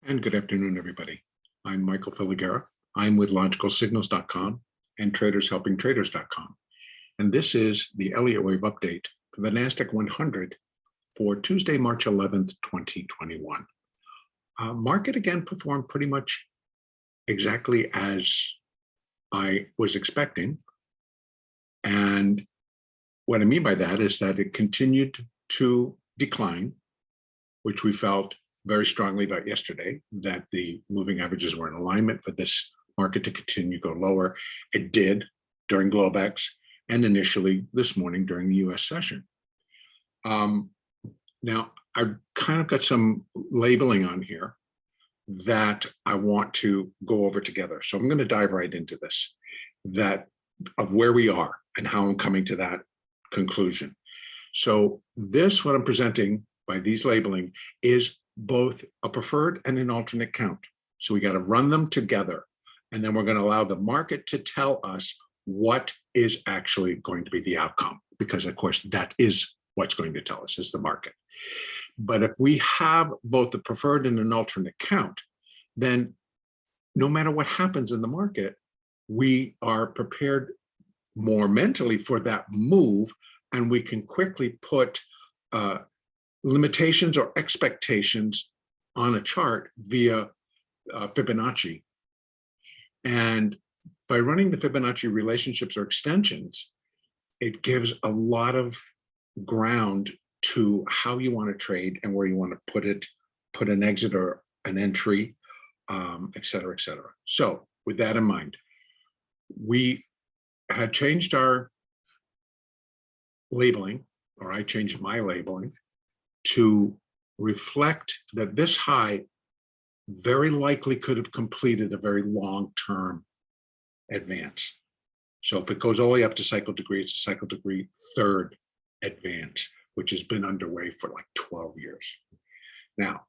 And good afternoon, everybody. I'm Michael Filigera. I'm with logicalsignals.com and tradershelpingtraders.com. And this is the Elliott wave update for the NASDAQ 100 for Tuesday, March 11th, 2021. Market again performed pretty much exactly as I was expecting. And what I mean by that is that it continued to decline, which we felt very strongly about yesterday, that the moving averages were in alignment for this market to continue to go lower. It did during Globex and initially this morning during the US session. Now, I've kind of got some labeling on here that I want to go over together. So I'm going to dive right into this, that of where we are and how I'm coming to that conclusion. So this, what I'm presenting by these labeling, is both a preferred and an alternate count. So we got to run them together, and then we're going to allow the market to tell us what is actually going to be the outcome, because of course that is what's going to tell us, is the market. But if we have both the preferred and an alternate count, then no matter what happens in the market, we are prepared more mentally for that move, and we can quickly put limitations or expectations on a chart via Fibonacci. And by running the Fibonacci relationships or extensions, it gives a lot of ground to how you want to trade and where you want to put it, put an exit or an entry, et cetera, et cetera. So with that in mind, we had changed our labeling, or I changed my labeling, to reflect that this high very likely could have completed a very long-term advance. So if it goes all the way up to cycle degree, it's a cycle degree third advance, which has been underway for like 12 years. Now,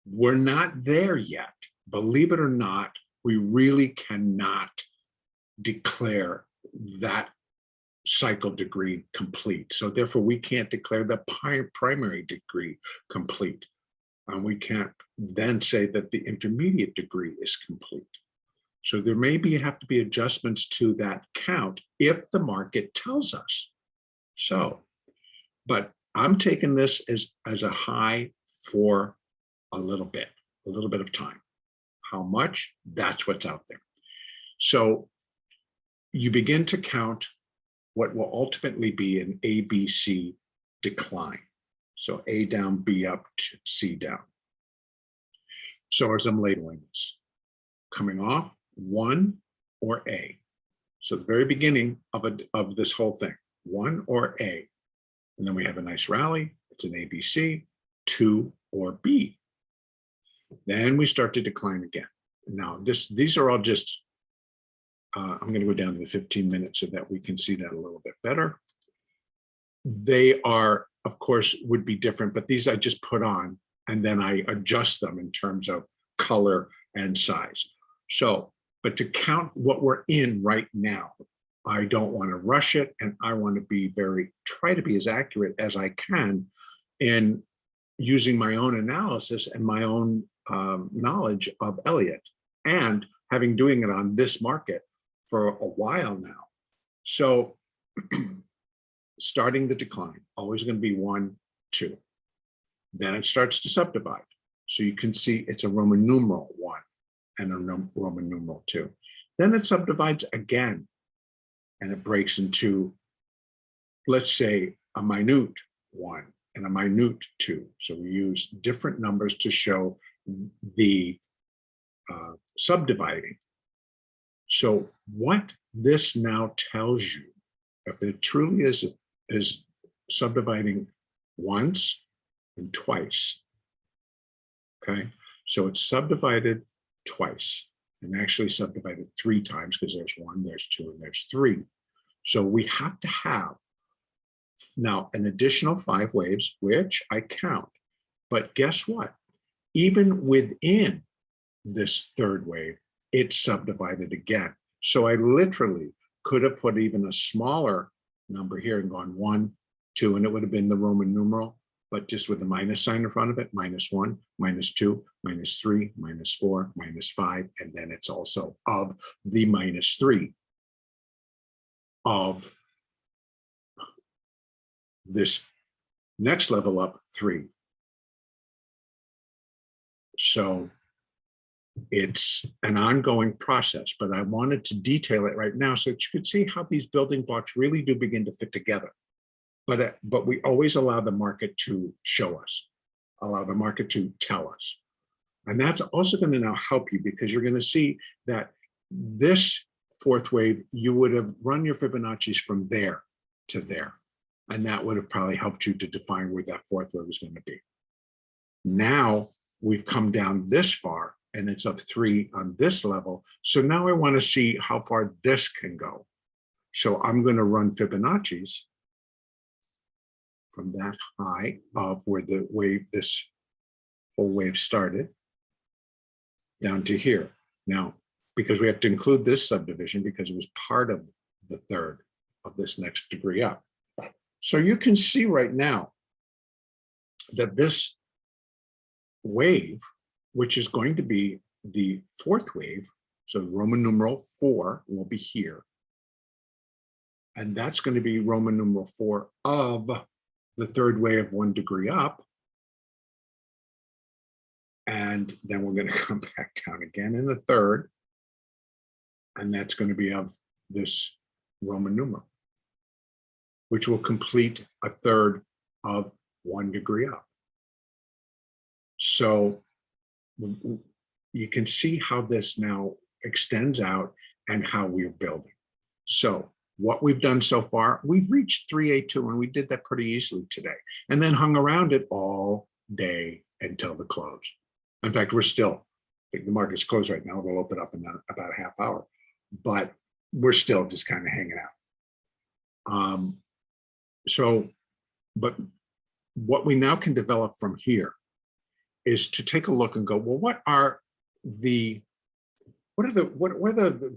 we're not there yet. Believe it or not, we really cannot declare that cycle degree complete. So therefore, we can't declare the primary degree complete. And we can't then say that the intermediate degree is complete. So there may have to be adjustments to that count if the market tells us so. But I'm taking this as a high for a little bit of time. How much? That's what's out there. So you begin to count what will ultimately be an ABC decline. So A down, B up, C down. So as I'm labeling this, coming off 1 or A. So the very beginning of this whole thing, 1 or A. And then we have a nice rally, it's an ABC, 2 or B. Then we start to decline again. Now these are all just, I'm going to go down to the 15 minutes so that we can see that a little bit better. They are, of course, would be different, but these I just put on and then I adjust them in terms of color and size. So, but to count what we're in right now, I don't want to rush it, and I want to be try to be as accurate as I can in using my own analysis and my own knowledge of Elliott, and having doing it on this market for a while now. So starting the decline, always going to be 1, 2. Then it starts to subdivide. So you can see it's a Roman numeral 1 and a Roman numeral 2. Then it subdivides again, and it breaks into, let's say, a minute 1 and a minute 2. So we use different numbers to show the subdividing. So what this now tells you, if it truly is subdividing once and twice, okay? So it's subdivided twice, and actually subdivided 3 times, because there's 1, there's 2, and there's 3. So we have to have now an additional 5 waves, which I count. But guess what? Even within this third wave, it's subdivided again. So I literally could have put even a smaller number here and gone 1, 2, and it would have been the Roman numeral, but just with the minus sign in front of it, -1, -2, -3, -4, -5, and then it's also of the -3 of this next level up 3. So it's an ongoing process, but I wanted to detail it right now so that you could see how these building blocks really do begin to fit together. But we always allow the market to show us, allow the market to tell us. And that's also going to now help you, because you're going to see that this fourth wave, you would have run your Fibonacci's from there to there. And that would have probably helped you to define where that fourth wave is going to be. Now we've come down this far and it's up 3 on this level. So now I want to see how far this can go. So I'm going to run Fibonacci's from that high of where the wave, this whole wave started, down to here. Now, because we have to include this subdivision because it was part of the third of this next degree up. So you can see right now that this wave, which is going to be the fourth wave, so Roman numeral 4 will be here. And that's going to be Roman numeral 4 of the third wave 1 degree up. And then we're going to come back down again in the third. And that's going to be of this Roman numeral, which will complete a third of 1 degree up. So you can see how this now extends out and how we're building. So what we've done so far, we've reached 3A2, and we did that pretty easily today, and then hung around it all day until the close. In fact, we're still, I think the market's closed right now. We'll open up in about a half hour, but we're still just kind of hanging out. But what we now can develop from here is to take a look and go, well, what are the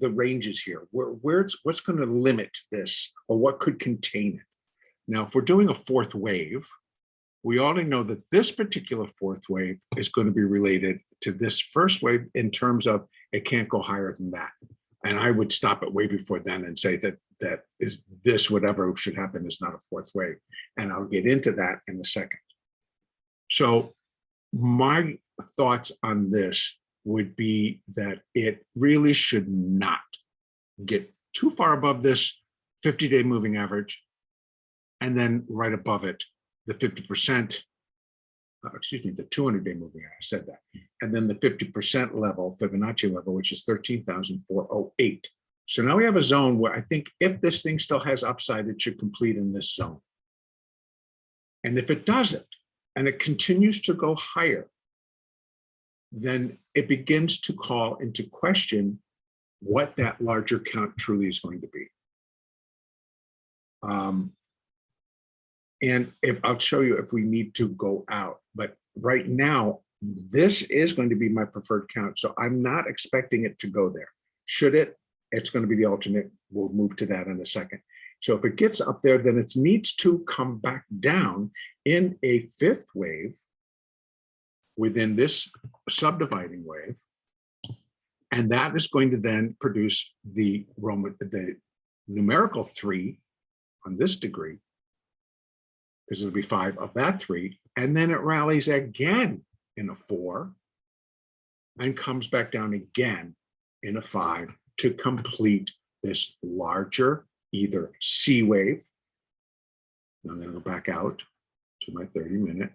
ranges here? What's going to limit this, or what could contain it? Now, if we're doing a fourth wave, we already know that this particular fourth wave is going to be related to this first wave in terms of it can't go higher than that. And I would stop it way before then and say that is this, whatever should happen is not a fourth wave. And I'll get into that in a second. So my thoughts on this would be that it really should not get too far above this 50-day moving average, and then right above it, the 50%, the 200-day moving average, I said that. And then the 50% level, Fibonacci level, which is 13,408. So now we have a zone where I think if this thing still has upside, it should complete in this zone. And if it doesn't, and it continues to go higher, then it begins to call into question what that larger count truly is going to be. And if I'll show you if we need to go out, but right now, this is going to be my preferred count. So I'm not expecting it to go there. Should it, it's going to be the alternate. We'll move to that in a second. So if it gets up there, then it needs to come back down in a fifth wave within this subdividing wave. And that is going to then produce the numerical 3 on this degree, because it'll be 5 of that 3. And then it rallies again in a 4 and comes back down again in a 5 to complete this larger either C wave. I'm going to go back out to my 30-minute.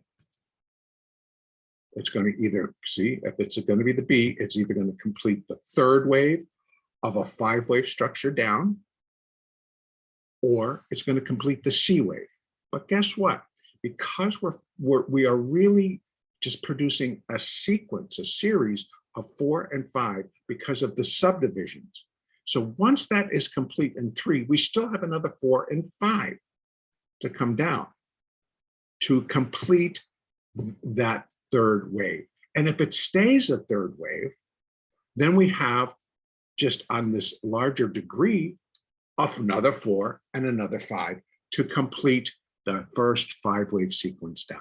It's going to either, see, if it's going to be the B, it's either going to complete the third wave of a 5-wave structure down, or it's going to complete the C wave. But guess what? Because we are really just producing a sequence, a series of 4 and 5 because of the subdivisions. So once that is complete in 3, we still have another 4 and 5 to come down to complete that third wave. And if it stays a third wave, then we have just on this larger degree of another 4 and another 5 to complete the first 5-wave sequence down.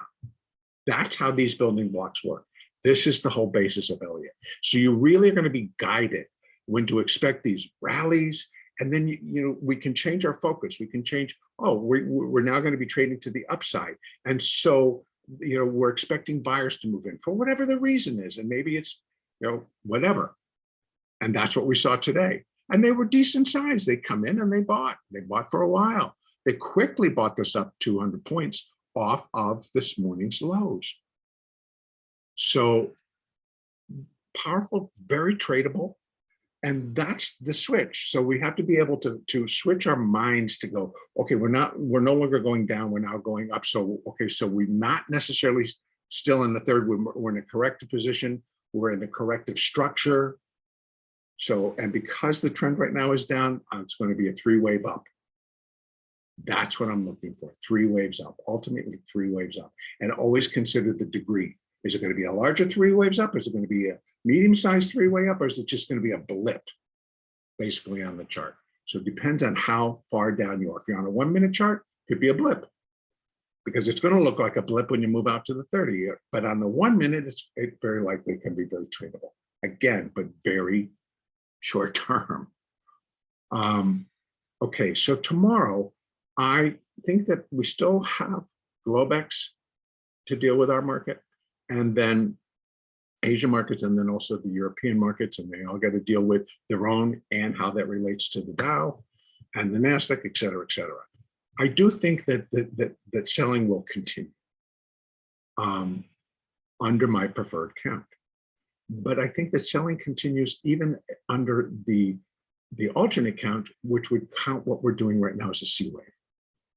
That's how these building blocks work. This is the whole basis of Elliott. So you really are going to be guided when to expect these rallies. And then, we can change our focus. We can change, we're now going to be trading to the upside. And so, we're expecting buyers to move in for whatever the reason is. And maybe it's, whatever. And that's what we saw today. And they were decent size. They come in and they bought. They bought for a while. They quickly bought this up 200 points off of this morning's lows. So powerful, very tradable. And that's the switch. So we have to be able to switch our minds to go, okay, we're no longer going down, we're now going up. So, okay, so we're not necessarily still in the third, we're in a corrective position, we're in a corrective structure. So, and because the trend right now is down, it's going to be a 3-wave up. That's what I'm looking for, 3 waves up, ultimately 3 waves up. And always consider the degree. Is it going to be a larger 3 waves up? Is it going to be a medium-sized 3-way up? Or is it just going to be a blip, basically, on the chart? So it depends on how far down you are. If you're on a 1-minute chart, it could be a blip, because it's going to look like a blip when you move out to the 30. But on the 1 minute, it very likely can be very tradable. Again, but very short term. Okay, so tomorrow, I think that we still have Globex to deal with our market, and then Asian markets, and then also the European markets, and they all got to deal with their own and how that relates to the Dow and the NASDAQ, et cetera, et cetera. I do think that selling will continue under my preferred count. But I think that selling continues even under the alternate count, which would count what we're doing right now as a C wave.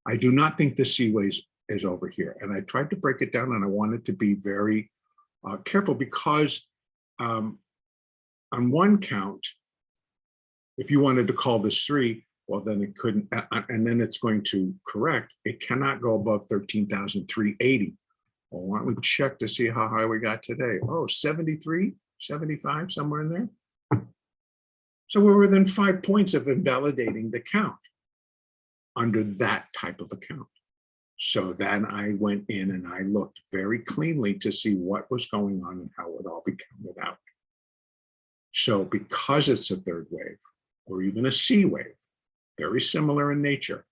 I do not think the C wave is over here. And I tried to break it down, and I wanted to be very careful, because on one count, if you wanted to call this 3, well, then it couldn't, and then it's going to correct. It cannot go above 13,380. Well, why don't we check to see how high we got today? Oh, 73, 75, somewhere in there. So we're within 5 points of invalidating the count under that type of account. So then I went in and I looked very cleanly to see what was going on and how it would all be counted out. So because it's a third wave, or even a C wave, very similar in nature,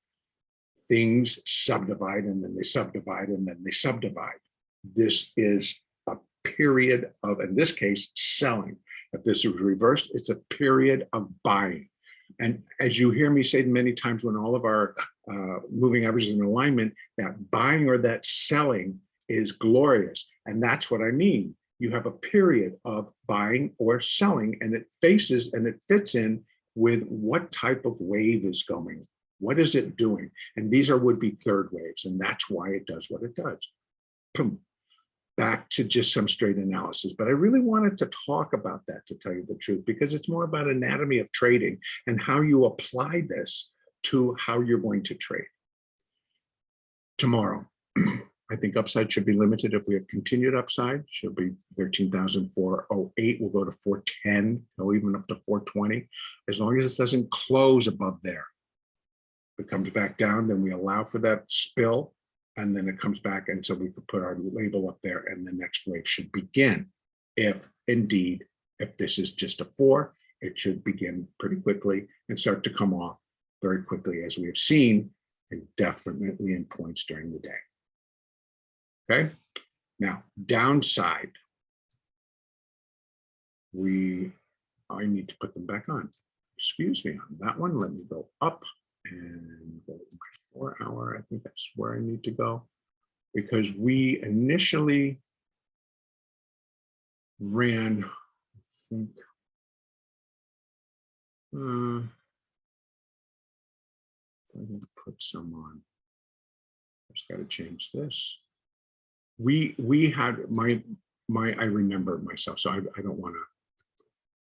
things subdivide, and then they subdivide, and then they subdivide. This is a period of, in this case, selling. If this is reversed, it's a period of buying. And as you hear me say many times, when all of our moving averages in alignment, that buying or that selling is glorious. And that's what I mean. You have a period of buying or selling, and it faces and it fits in with what type of wave is going. What is it doing? And these are would-be third waves, and that's why it does what it does. Boom. Back to just some straight analysis. But I really wanted to talk about that, to tell you the truth, because it's more about anatomy of trading and how you apply this to how you're going to trade. Tomorrow, I think upside should be limited. If we have continued upside, should be 13,408. We'll go to 410, go even up to 420. As long as it doesn't close above there. If it comes back down, then we allow for that spill, and then it comes back, and so we could put our label up there, and the next wave should begin. If indeed, if this is just a 4, it should begin pretty quickly and start to come off very quickly, as we have seen, and definitely in points during the day. Okay, now downside, I need to put them back on. Excuse me on that one. Let me go up and go to my 4-hour. I think that's where I need to go, because we initially ran, I think, I'm going to put some on. Just got to change this. We had my I remember myself, so I don't want to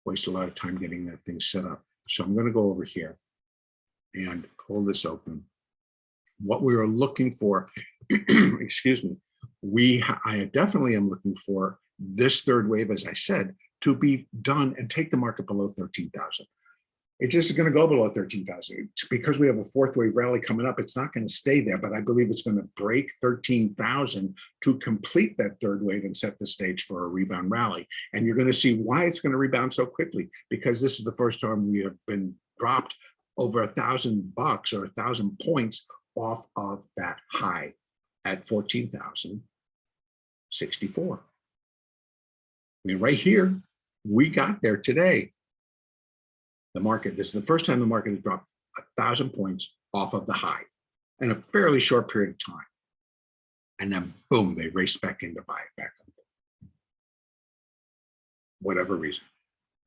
waste a lot of time getting that thing set up. So I'm going to go over here and pull this open. What we were looking for, excuse me, I definitely am looking for this third wave, as I said, to be done and take the market below 13,000. It just is going to go below 13,000. Because we have a fourth wave rally coming up, it's not going to stay there, but I believe it's going to break 13,000 to complete that third wave and set the stage for a rebound rally. And you're going to see why it's going to rebound so quickly, because this is the first time we have been dropped over $1,000 or 1,000 points off of that high at 14,064. I mean, right here, we got there today. The market, this is the first time the market has dropped 1,000 points off of the high in a fairly short period of time. And then boom, they race back in to buy it back up. Whatever reason.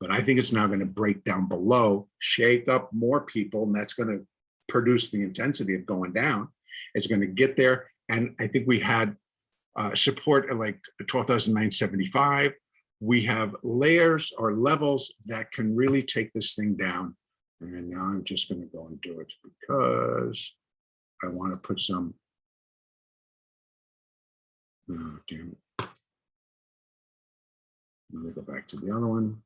But I think it's now going to break down below, shake up more people, and that's going to produce the intensity of going down. It's going to get there. And I think we had support at like 12,975. We have layers or levels that can really take this thing down. And now I'm just going to go and do it because I want to put some, oh, damn it. Let me go back to the other one.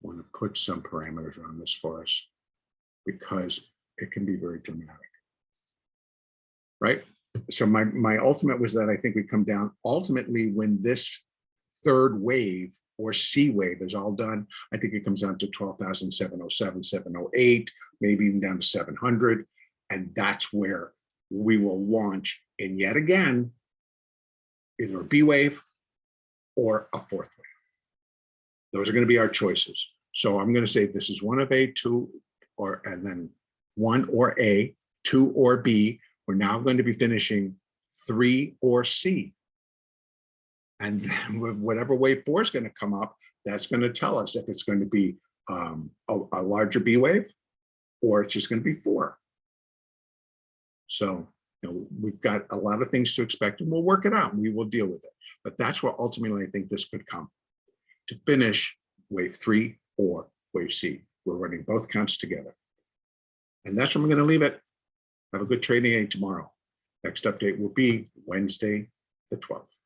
I want to put some parameters on this for us because it can be very dramatic, right? So my ultimate was that I think we come down ultimately when this third wave or C wave is all done. I think it comes down to 12,707, 708, maybe even down to 700. And that's where we will launch in yet again, either a B wave or a fourth wave. Those are going to be our choices. So I'm going to say this is one of A, two, or, and then one or A, two or B. We're now going to be finishing 3 or C. And then whatever wave 4 is going to come up, that's going to tell us if it's going to be a larger B wave or it's just going to be 4. So, you know, we've got a lot of things to expect and we'll work it out and we will deal with it. But that's where ultimately I think this could come to finish wave 3 or wave C. We're running both counts together. And that's where we're going to leave it. Have a good trading day tomorrow. Next update will be Wednesday, the 12th.